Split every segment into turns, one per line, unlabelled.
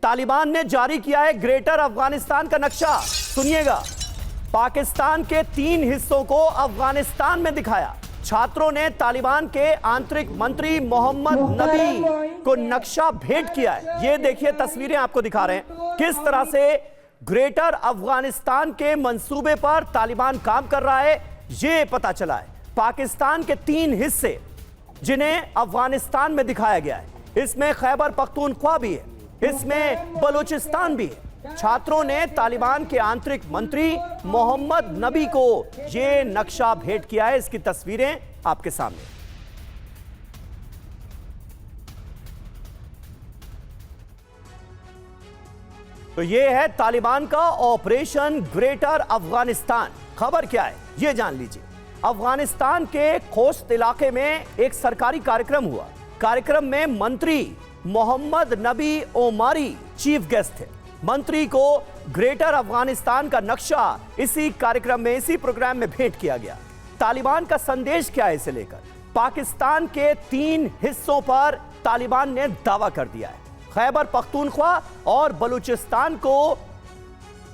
तालिबान ने जारी किया है ग्रेटर अफगानिस्तान का नक्शा। सुनिएगा, पाकिस्तान के 3 हिस्सों को अफगानिस्तान में दिखाया। छात्रों ने तालिबान के आंतरिक मंत्री मोहम्मद नबी को नक्शा भेंट किया है। ये देखिए तस्वीरें आपको दिखा रहे हैं किस तरह से ग्रेटर अफगानिस्तान के मंसूबे पर तालिबान काम कर रहा है। ये पता चला है पाकिस्तान के 3 हिस्से जिन्हें अफगानिस्तान में दिखाया गया है। इसमें खैबर पख्तूनख्वा भी है, इसमें बलूचिस्तान भी है। छात्रों ने तालिबान के आंतरिक मंत्री मोहम्मद नबी को यह नक्शा भेंट किया है। इसकी तस्वीरें आपके सामने। तो यह है तालिबान का ऑपरेशन ग्रेटर अफगानिस्तान। खबर क्या है यह जान लीजिए। अफगानिस्तान के खोस्त इलाके में एक सरकारी कार्यक्रम हुआ। कार्यक्रम में मंत्री मोहम्मद नबी ओमारी चीफ गेस्ट थे। मंत्री को ग्रेटर अफगानिस्तान का नक्शा इसी कार्यक्रम में, इसी प्रोग्राम में भेंट किया गया। तालिबान का संदेश क्या है इसे लेकर? पाकिस्तान के 3 हिस्सों पर तालिबान ने दावा कर दिया है। खैबर पख्तूनख्वा और बलूचिस्तान को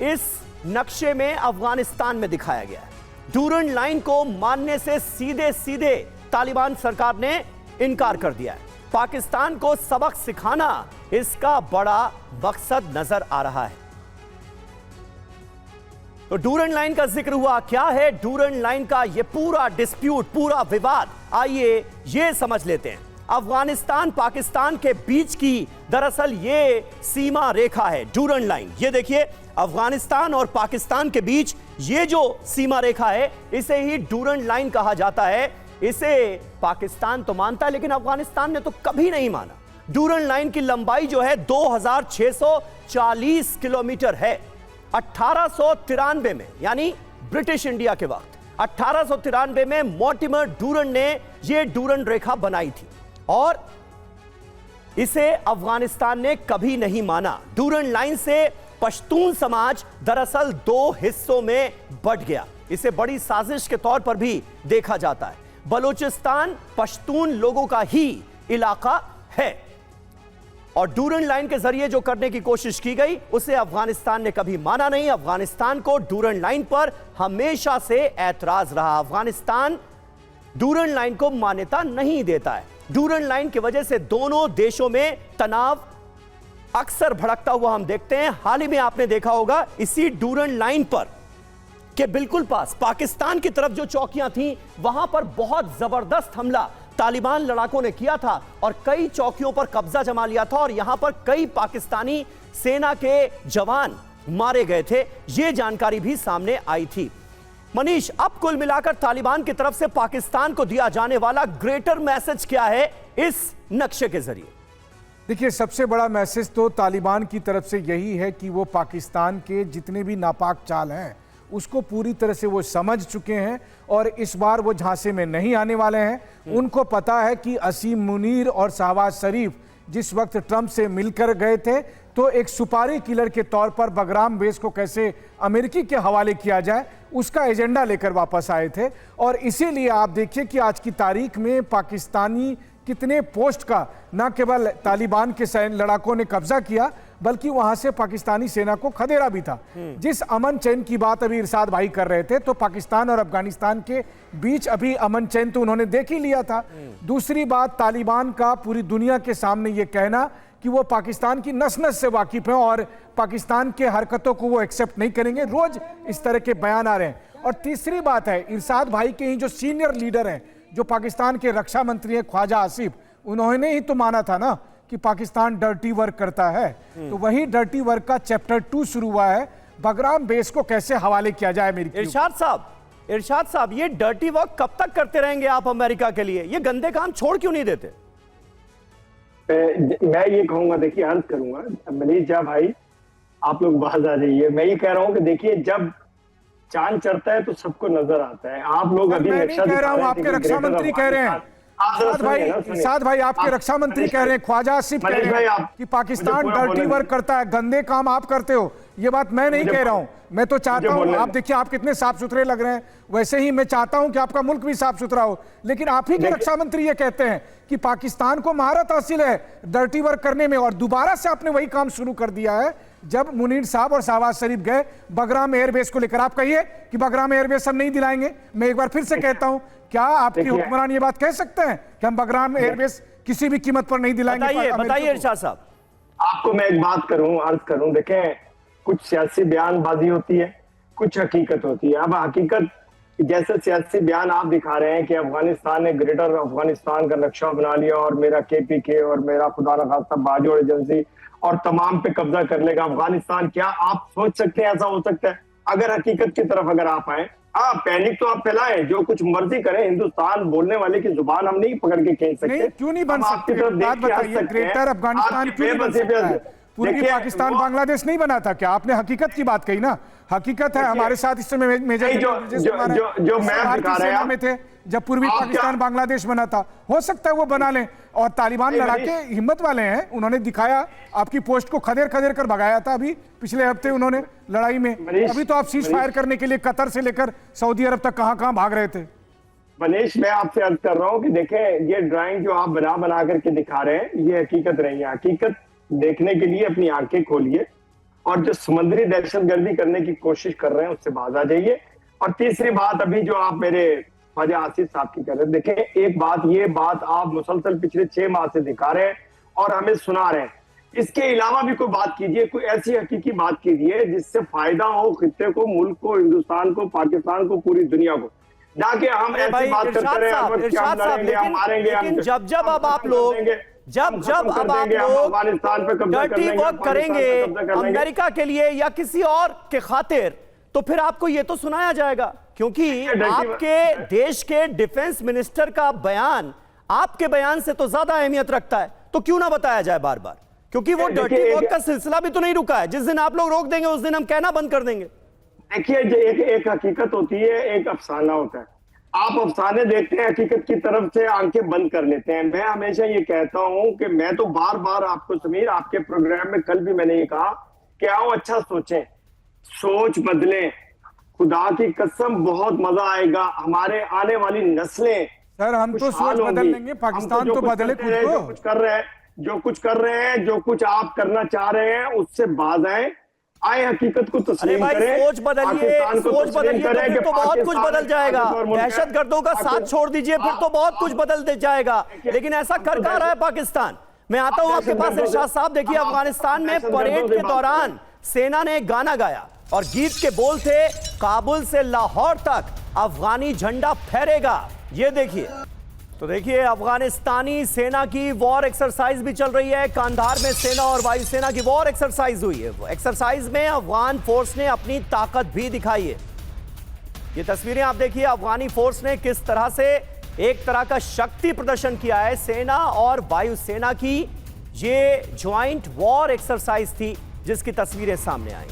इस नक्शे में अफगानिस्तान में दिखाया गया है। डूरन लाइन को मानने से सीधे सीधे तालिबान सरकार ने इनकार कर दिया है। पाकिस्तान को सबक सिखाना इसका बड़ा मकसद नजर आ रहा है। तो डूरन लाइन का जिक्र हुआ। क्या है डूरन लाइन का ये पूरा डिस्प्यूट, पूरा विवाद? आइए ये समझ लेते हैं। अफगानिस्तान पाकिस्तान के बीच की दरअसल ये सीमा रेखा है डूरन लाइन। ये देखिए अफगानिस्तान और पाकिस्तान के बीच ये जो सीमा रेखा है इसे ही डूरन लाइन कहा जाता है। इसे पाकिस्तान तो मानता है लेकिन अफगानिस्तान ने तो कभी नहीं माना। डूरन लाइन की लंबाई जो है 2640 किलोमीटर है। 1893 में, यानी ब्रिटिश इंडिया के वक्त 1893 में मोर्टिमर डूरन ने यह डूरन रेखा बनाई थी और इसे अफगानिस्तान ने कभी नहीं माना। डूरन लाइन से पश्तून समाज दरअसल 2 हिस्सों में बंट गया। इसे बड़ी साजिश के तौर पर भी देखा जाता है। बलूचिस्तान पश्तून लोगों का ही इलाका है और डूरन लाइन के जरिए जो करने की कोशिश की गई उसे अफगानिस्तान ने कभी माना नहीं। अफगानिस्तान को डूरन लाइन पर हमेशा से ऐतराज रहा। अफगानिस्तान डूरन लाइन को मान्यता नहीं देता है। डूरन लाइन की वजह से दोनों देशों में तनाव अक्सर भड़कता हुआ हम देखते हैं। हाल ही में आपने देखा होगा इसी डूरन लाइन पर के बिल्कुल पास पाकिस्तान की तरफ जो चौकियां थीं वहां पर बहुत जबरदस्त हमला तालिबान लड़ाकों ने किया था और कई चौकियों पर कब्जा जमा लिया था और यहां पर कई पाकिस्तानी सेना के जवान मारे गए थे। यह जानकारी भी सामने आई थी। मनीष, अब कुल मिलाकर तालिबान की तरफ से पाकिस्तान को दिया जाने वाला ग्रेटर मैसेज क्या है इस नक्शे के जरिए?
देखिए, सबसे बड़ा मैसेज तो तालिबान की तरफ से यही है कि वो पाकिस्तान के जितने भी नापाक चाल हैं उसको पूरी तरह से वो समझ चुके हैं और इस बार वो झांसे में नहीं आने वाले हैं। उनको पता है कि असीम मुनीर और शहबाज शरीफ जिस वक्त ट्रंप से मिलकर गए थे तो एक सुपारी किलर के तौर पर बगराम बेस को कैसे अमेरिकी के हवाले किया जाए उसका एजेंडा लेकर वापस आए थे। और इसीलिए आप देखिए कि आज की तारीख में पाकिस्तानी कितने पोस्ट का न केवल तालिबान के लड़ाकों ने कब्जा किया बल्कि वहां से पाकिस्तानी सेना को खदेड़ा भी था। जिस अमन चैन की बात अभी इरशाद भाई कर रहे थे तो पाकिस्तान और अफगानिस्तान के बीच अभी अमन चैन तो उन्होंने देख ही लिया था। दूसरी बात, तालिबान का पूरी दुनिया के सामने ये कहना कि वो पाकिस्तान की नस नस से वाकिफ हैं और पाकिस्तान के हरकतों को वो एक्सेप्ट नहीं करेंगे। रोज इस तरह के बयान आ रहे हैं। और तीसरी बात है, इरशाद भाई के ही जो सीनियर लीडर हैं, जो पाकिस्तान के रक्षा मंत्री हैं ख्वाजा आसिफ, उन्होंने ही तो माना था ना कि पाकिस्तान डर्टी वर्क करता है। तो वही डर्टी वर्क का चैप्टर 2 शुरू हुआ है। बगराम बेस को कैसे हवाले किया जाए अमेरिका।
इरशाद साहब, ये डर्टी वर्क कब तक करते रहेंगे आप अमेरिका के लिए? ये गंदे काम छोड़ क्यों नहीं देते?
मैं ये कहूंगा, देखिए अर्ज करूंगा मनीष झा भाई, आप लोग बाहर आ जाइए। मैं ये कह रहा हूं कि देखिए जब चांद चढ़ता है तो सबको नजर आता है। आप लोग अभी
नक्शा दिखा रहे हैं, आपके रक्षा मंत्री कह रहे हैं, साद भाई आपके रक्षा मंत्री कह रहे हैं, ख्वाजा आसिफ कह रहे हैं कि पाकिस्तान डर्टी वर्क करता है, गंदे काम आप करते हो। ये बात मैं नहीं कह रहा हूं। मैं तो चाहता हूं, आप देखिए आप कितने साफ सुथरे लग रहे हैं, वैसे ही मैं चाहता हूं कि आपका मुल्क भी साफ सुथरा हो। लेकिन आप ही के रक्षा मंत्री ये कहते हैं कि पाकिस्तान को महारत हासिल है डर्टी वर्क करने में, और दोबारा से आपने वही काम शुरू कर दिया है जब मुनीर साहब और शहबाज शरीफ गए बगराम एयरबेस को लेकर। आप कहिए कि बगराम एयरबेस हम नहीं दिलाएंगे। मैं एक बार फिर से कहता हूं, क्या आपके हुक्मरान ये बात कह सकते हैं कि हम बगराम एयरबेस किसी भी कीमत पर नहीं दिलाएंगे?
बताइए इरशाद साहब।
आपको मैं एक बात अर्ज करूं, देखें, कुछ सियासी बयानबाजी होती है, कुछ हकीकत होती है। अब हकीकत जैसे सियासी बयान आप दिखा रहे हैं कि अफगानिस्तान ने ग्रेटर अफगानिस्तान का नक्शा बना लिया और मेरा KPK और मेरा खुदा न खास्ता बाजोड़ एजेंसी और तमाम पे कब्जा कर लेगा अफगानिस्तान, क्या आप सोच सकते हैं ऐसा हो सकता है? अगर हकीकत की तरफ अगर आप आए, हाँ, पैनिक तो आप फैलाएं, जो कुछ मर्जी करें, हिंदुस्तान बोलने वाले की जुबान हम नहीं पकड़ के खींच सकते।
नहीं, क्यों नहीं बन सकते? बात बताइए, ग्रेटर अफगानिस्तान क्यों नहीं बन सकता है? पूर्वी पाकिस्तान बांग्लादेश नहीं बना था क्या? आपने हकीकत की बात कही ना। हकीकत है, हमारे साथ इस समय मेजर
जो मैप दिखा रहे हैं
में थे जब पूर्वी पाकिस्तान बांग्लादेश बना था। हो सकता है वो बना लें, और तालिबान लड़ाके हिम्मत वाले हैं, उन्होंने दिखाया, आपकी पोस्ट को खदेड़ खदेड़ कर भगाया था अभी पिछले हफ्ते उन्होंने लड़ाई में। अभी तो आप सीज फायर करने के लिए कतर से लेकर सऊदी अरब तक कहां भाग रहे थे।
मनीष, मैं आपसे अर्ज कर रहा हूं कि देखें, ये ड्राइंग जो आप बना करके दिखा रहे हैं, ये हकीकत नहीं है। हकीकत देखने के लिए अपनी आंखें खोलिए, और जो समुद्री दहशतगर्दी करने की कोशिश कर रहे हैं उससे बाज आ जाइए। और तीसरी बात, अभी जो आप मेरे ख्वाजा आसिफ साहब की कर रहे हैं, देखें, एक बात, ये बात आप मुसलसल पिछले 6 माह से दिखा रहे हैं और हमें सुना रहे हैं। इसके अलावा भी कोई बात कीजिए, कोई ऐसी हकीकी बात कीजिए जिससे फायदा हो खित्ते को, मुल्क को, हिंदुस्तान को, पाकिस्तान को, पूरी दुनिया को। ना कि हम ऐसी बात करते रहे, हम मारेंगे, हम
जब अब आप लोग डर्टी वर्क करेंगे अमेरिका के लिए या किसी और के खातिर, तो फिर आपको ये तो सुनाया जाएगा, क्योंकि आपके देश के डिफेंस मिनिस्टर का बयान आपके बयान से तो ज्यादा अहमियत रखता है। तो क्यों ना बताया जाए बार बार, क्योंकि वो डर्टी वर्क का सिलसिला भी तो नहीं रुका है। जिस दिन आप लोग रोक देंगे उस दिन हम कहना बंद कर देंगे।
देखिए, एक हकीकत होती है, एक अफसाना होता है। आप अफसाने देखते हैं, हकीकत की तरफ से आंखें बंद कर लेते हैं। मैं हमेशा ये कहता हूं कि मैं तो बार बार आपको, समीर, आपके प्रोग्राम में कल भी मैंने ये कहा कि आओ अच्छा सोचें, सोच बदलें, खुदा की कसम बहुत मजा आएगा। हमारे आने वाली नस्लें,
सर, हम तो सोच बदल लेंगे, पाकिस्तान तो बदले खुद को।
जो कुछ कर रहे हैं, जो कुछ आप करना चाह रहे हैं, उससे बाज आए हकीकत को तस्लीम करें।
सोच बदलिए तो फिर तो बहुत कुछ बदल जाएगा। दहशतगर्दों का साथ छोड़ दीजिए, फिर तो बहुत कुछ बदल जाएगा। लेकिन ऐसा कर कहां रहा है पाकिस्तान? मैं आता हूं आपके पास इरशाद साहब। देखिए, अफगानिस्तान में परेड के दौरान सेना ने एक गाना गाया और गीत के बोल थे, काबुल से लाहौर तक अफगानी झंडा फहरेगा। ये देखिए, तो देखिए, अफगानिस्तानी सेना की वॉर एक्सरसाइज भी चल रही है। कांधार में सेना और वायुसेना की वॉर एक्सरसाइज हुई है। वो एक्सरसाइज में अफगान फोर्स ने अपनी ताकत भी दिखाई है। ये तस्वीरें आप देखिए, अफगानी फोर्स ने किस तरह से एक तरह का शक्ति प्रदर्शन किया है। सेना और वायुसेना की ये ज्वाइंट वॉर एक्सरसाइज थी जिसकी तस्वीरें सामने आई।